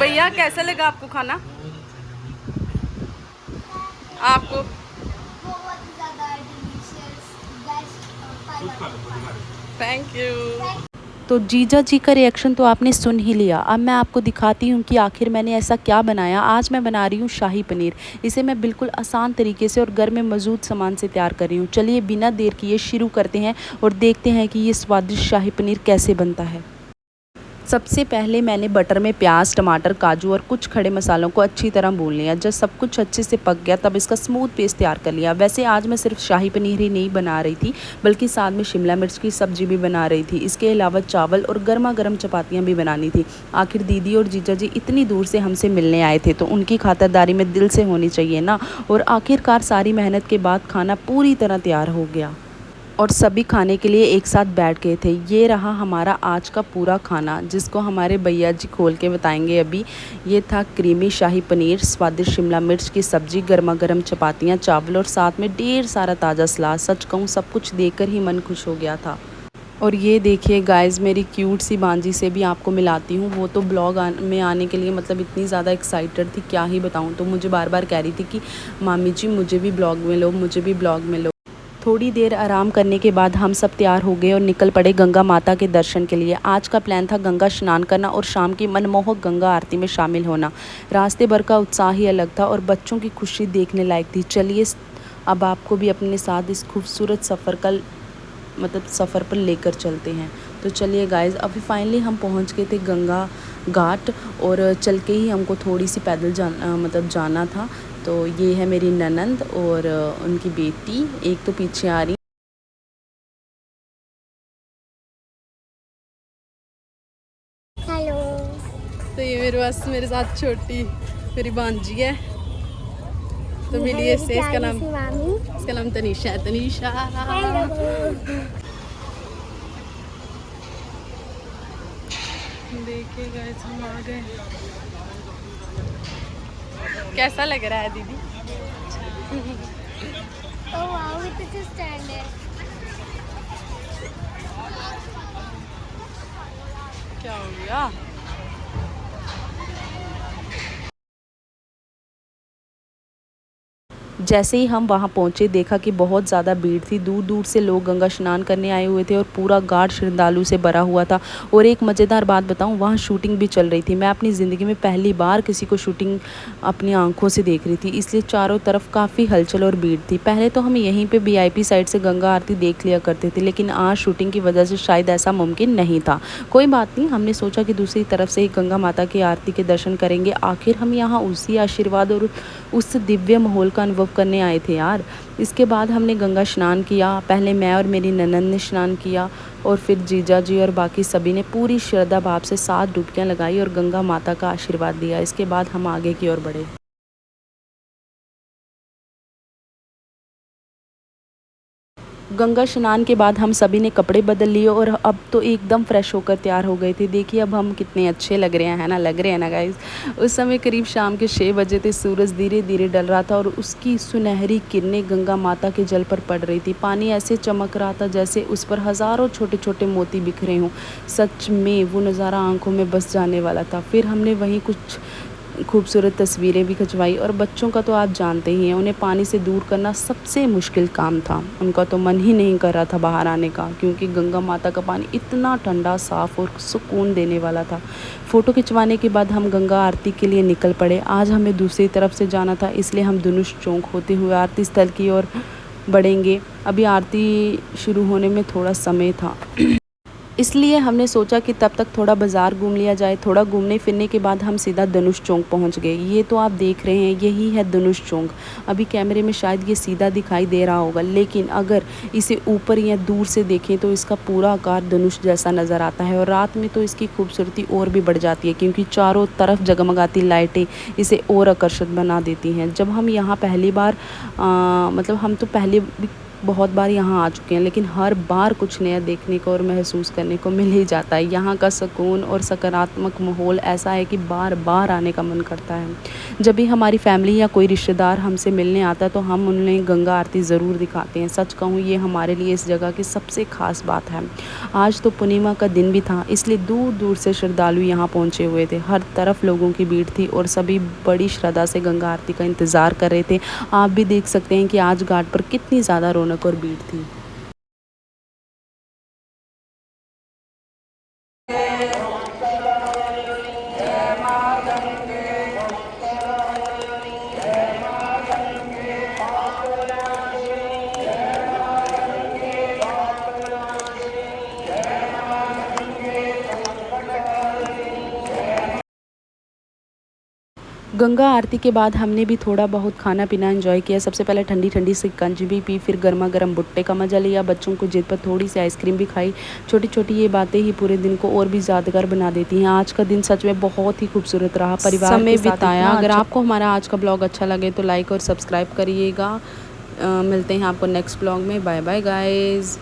भैया कैसा लगा आपको खाना? आपको बहुत ज़्यादा डिलीशियस, बेस्ट, 5 थैंक यू। तो जीजा जी का रिएक्शन तो आपने सुन ही लिया। अब मैं आपको दिखाती हूँ कि आखिर मैंने ऐसा क्या बनाया। आज मैं बना रही हूँ शाही पनीर। इसे मैं बिल्कुल आसान तरीके से और घर में मौजूद सामान से तैयार कर रही हूँ। चलिए बिना देर किए शुरू करते हैं और देखते हैं कि ये स्वादिष्ट शाही पनीर कैसे बनता है। सबसे पहले मैंने बटर में प्याज, टमाटर, काजू और कुछ खड़े मसालों को अच्छी तरह भून लिया। जब सब कुछ अच्छे से पक गया तब इसका स्मूथ पेस्ट तैयार कर लिया। वैसे आज मैं सिर्फ शाही पनीर ही नहीं बना रही थी, बल्कि साथ में शिमला मिर्च की सब्जी भी बना रही थी। इसके अलावा चावल और गर्मा गर्म चपातियाँ भी बनानी थी। आखिर दीदी और जीजा जी इतनी दूर से हमसे मिलने आए थे तो उनकी खातिरदारी में दिल से होनी चाहिए ना। और आखिरकार सारी मेहनत के बाद खाना पूरी तरह तैयार हो गया और सभी खाने के लिए एक साथ बैठ गए थे। ये रहा हमारा आज का पूरा खाना, जिसको हमारे भैया जी खोल के बताएंगे अभी। ये था क्रीमी शाही पनीर, स्वादिष्ट शिमला मिर्च की सब्ज़ी, गर्मा गर्म चपातियाँ, चावल और साथ में ढेर सारा ताज़ा सलाद। सच कहूँ सब कुछ देखकर ही मन खुश हो गया था। और ये देखिए गाइस, मेरी क्यूट सी बांजी से भी आपको मिलाती हूँ। वो तो ब्लॉग में आने के लिए मतलब इतनी ज़्यादा एक्साइटेड थी, क्या ही बताऊँ। तो मुझे बार बार कह रही थी कि मामी जी मुझे भी ब्लॉग में लो, मुझे भी ब्लॉग में लो। थोड़ी देर आराम करने के बाद हम सब तैयार हो गए और निकल पड़े गंगा माता के दर्शन के लिए। आज का प्लान था गंगा स्नान करना और शाम की मनमोहक गंगा आरती में शामिल होना। रास्ते भर का उत्साह ही अलग था और बच्चों की खुशी देखने लायक थी। चलिए अब आपको भी अपने साथ इस खूबसूरत सफ़र पर लेकर चलते हैं। तो चलिए गाइज़, अभी फाइनली हम पहुंच गए थे गंगा घाट और चल के ही हमको थोड़ी सी पैदल जाना था। तो ये है मेरी ननंद और उनकी बेटी, एक तो पीछे आ रही। हेलो। तो ये मेरे साथ छोटी मेरी भांजी है। तो ये मिलिए है इससे। मेरी इसका प्यारी सी मामी। नाम तनीषा है। तनीषा हेलो। देखिए गाइस, हम आ गए। कैसा लग रहा है दीदी? Oh wow, it is stand है। क्या हो गया? जैसे ही हम वहाँ पहुँचे देखा कि बहुत ज़्यादा भीड़ थी। दूर दूर से लोग गंगा स्नान करने आए हुए थे और पूरा घाट श्रद्धालु से भरा हुआ था। और एक मज़ेदार बात बताऊँ, वहाँ शूटिंग भी चल रही थी। मैं अपनी ज़िंदगी में पहली बार किसी को शूटिंग अपनी आंखों से देख रही थी, इसलिए चारों तरफ काफ़ी हलचल और भीड़ थी। पहले तो हम यहीं पर VIP साइड से गंगा आरती देख लिया करते थे, लेकिन आज शूटिंग की वजह से शायद ऐसा मुमकिन नहीं था। कोई बात नहीं, हमने सोचा कि दूसरी तरफ से ही गंगा माता की आरती के दर्शन करेंगे। आखिर हम यहाँ उसी आशीर्वाद और उस दिव्य माहौल का अनुभव करने आए थे यार। इसके बाद हमने गंगा स्नान किया। पहले मैं और मेरी ननंद ने स्नान किया और फिर जीजा जी और बाकी सभी ने पूरी श्रद्धा भाव से 7 डुबकियां लगाई और गंगा माता का आशीर्वाद दिया। इसके बाद हम आगे की ओर बढ़े। गंगा स्नान के बाद हम सभी ने कपड़े बदल लिए और अब तो एकदम फ्रेश होकर तैयार हो गए थे। देखिए अब हम कितने अच्छे लग रहे हैं ना, लग रहे हैं ना गाइस। उस समय करीब शाम के 6 बजे थे। सूरज धीरे धीरे ढल रहा था और उसकी सुनहरी किरणें गंगा माता के जल पर पड़ रही थी। पानी ऐसे चमक रहा था जैसे उस पर हज़ारों छोटे छोटे मोती बिखरे हों। सच में वो नज़ारा आंखों में बस जाने वाला था। फिर हमने वहीं कुछ खूबसूरत तस्वीरें भी खिंचवाई। और बच्चों का तो आप जानते ही हैं, उन्हें पानी से दूर करना सबसे मुश्किल काम था। उनका तो मन ही नहीं कर रहा था बाहर आने का, क्योंकि गंगा माता का पानी इतना ठंडा, साफ़ और सुकून देने वाला था। फ़ोटो खिंचवाने के बाद हम गंगा आरती के लिए निकल पड़े। आज हमें दूसरी तरफ से जाना था, इसलिए हम धनुष चौक होते हुए आरती स्थल की ओर बढ़ेंगे। अभी आरती शुरू होने में थोड़ा समय था, इसलिए हमने सोचा कि तब तक थोड़ा बाज़ार घूम लिया जाए। थोड़ा घूमने फिरने के बाद हम सीधा धनुष चौक पहुंच गए। ये तो आप देख रहे हैं, यही है धनुष चौक। अभी कैमरे में शायद ये सीधा दिखाई दे रहा होगा, लेकिन अगर इसे ऊपर या दूर से देखें तो इसका पूरा आकार धनुष जैसा नज़र आता है। और रात में तो इसकी खूबसूरती और भी बढ़ जाती है, क्योंकि चारों तरफ जगमगाती लाइटें इसे और आकर्षित बना देती हैं। जब हम यहाँ पहली बार मतलब हम तो पहले बहुत बार यहाँ आ चुके हैं, लेकिन हर बार कुछ नया देखने को और महसूस करने को मिल ही जाता है। यहाँ का सुकून और सकारात्मक माहौल ऐसा है कि बार बार आने का मन करता है। जब भी हमारी फैमिली या कोई रिश्तेदार हमसे मिलने आता है तो हम उन्हें गंगा आरती ज़रूर दिखाते हैं। सच कहूँ, ये हमारे लिए इस जगह की सबसे ख़ास बात है। आज तो पूर्णिमा का दिन भी था, इसलिए दूर दूर से श्रद्धालु यहाँ पहुँचे हुए थे। हर तरफ लोगों की भीड़ थी और सभी बड़ी श्रद्धा से गंगा आरती का इंतज़ार कर रहे थे। आप भी देख सकते हैं कि आज घाट पर कितनी ज़्यादा रौनक और भीड़ थी। गंगा आरती के बाद हमने भी थोड़ा बहुत खाना पीना एंजॉय किया। सबसे पहले ठंडी ठंडी शिकंजी पी, फिर गर्मा गर्म भुट्टे का मज़ा लिया। बच्चों को जिद पर थोड़ी सी आइसक्रीम भी खाई। छोटी छोटी ये बातें ही पूरे दिन को और भी यादगार बना देती हैं। आज का दिन सच में बहुत ही खूबसूरत रहा, परिवार के साथ बिताया। अगर आपको हमारा आज का ब्लॉग अच्छा लगे तो लाइक और सब्सक्राइब करिएगा। मिलते हैं आपको नेक्स्ट ब्लॉग में। Bye bye guys.